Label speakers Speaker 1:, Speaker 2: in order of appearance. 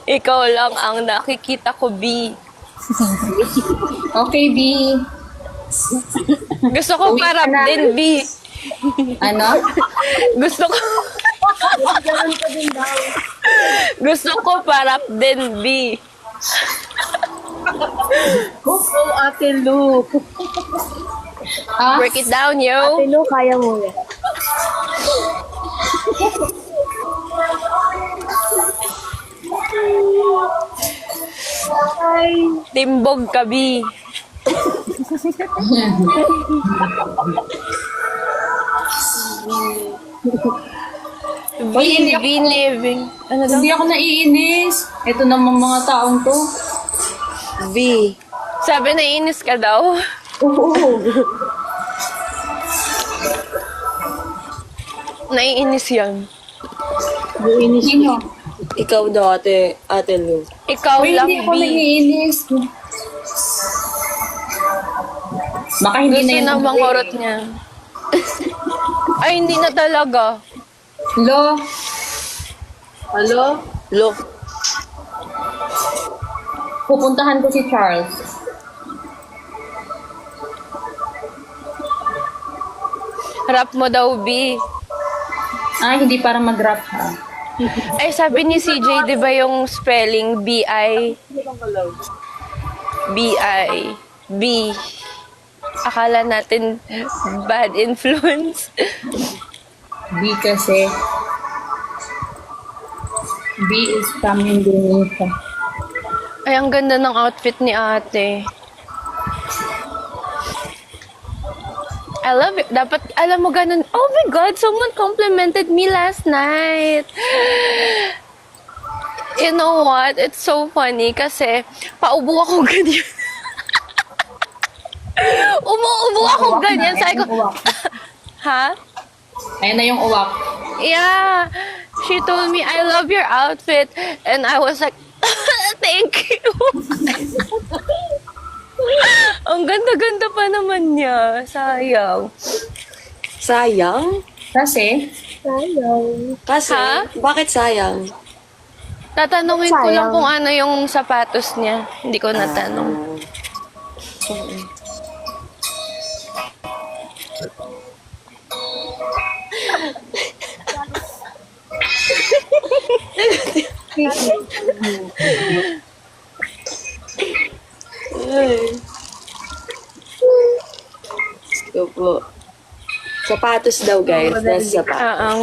Speaker 1: Ikaw lang ang nakikita ko, B.
Speaker 2: Okay, B.
Speaker 1: Gusto ko
Speaker 2: Uwi ka
Speaker 1: parap
Speaker 2: na.
Speaker 1: din, B.
Speaker 2: Ano?
Speaker 1: Gusto ko... Gusto ko parap din, B.
Speaker 3: Go, Ate Lu.
Speaker 2: Ah?
Speaker 1: Break it down, yo.
Speaker 3: Ate Lu, kaya mo yan.
Speaker 1: Timbog ka, B.
Speaker 2: Uy,
Speaker 1: B living. Ano daw?
Speaker 2: Hindi ako naiinis. Ito naman mga taong to.
Speaker 1: B. Sabi na inis ka daw.
Speaker 2: Oo.
Speaker 1: Naiinis yan.
Speaker 2: Sino?
Speaker 4: Ikaw daw, Ate Lu.
Speaker 1: Ikaw
Speaker 2: Uy,
Speaker 1: lang,
Speaker 2: hindi ako
Speaker 1: B.
Speaker 2: naiinis. Baka hindi
Speaker 1: Gusto
Speaker 2: na yun.
Speaker 1: na mangurot niya. Ay, hindi na talaga.
Speaker 2: Lo,
Speaker 3: Hello?
Speaker 4: Lo,
Speaker 2: pupuntahan ko si Charles.
Speaker 1: Rap mo daw, B.
Speaker 2: Ah, hindi para mag-rap ha.
Speaker 1: Ay, sabi ni CJ, di ba yung spelling B-I? B-I. B. Akala natin bad influence.
Speaker 2: B kasi. B is coming din siya.
Speaker 1: Ay, ang ganda ng outfit ni ate. I love it. Dapat, alam mo, ganun. Oh my God, someone complimented me last night. You know what? It's so funny kasi paubo ako ganyan. Umuubo ako
Speaker 2: Uwak na,
Speaker 1: ganyan. Sabi ko,
Speaker 2: ayan yung uwak.
Speaker 1: ha?
Speaker 2: Ayan na yung uwak.
Speaker 1: Yeah. She told me, I love your outfit. And I was like, thank you. Ang ganda-ganda pa naman niya. Sayang.
Speaker 4: sayang?
Speaker 2: Kasi,
Speaker 4: Kasi,
Speaker 1: Ha?
Speaker 4: bakit sayang?
Speaker 1: Tatanungin ko lang
Speaker 3: Sayang.
Speaker 1: kung ano yung sapatos niya. Hindi ko natanong.
Speaker 4: Ay. Ito po. Sapatos daw, guys. Nasa sapatos.
Speaker 1: Ang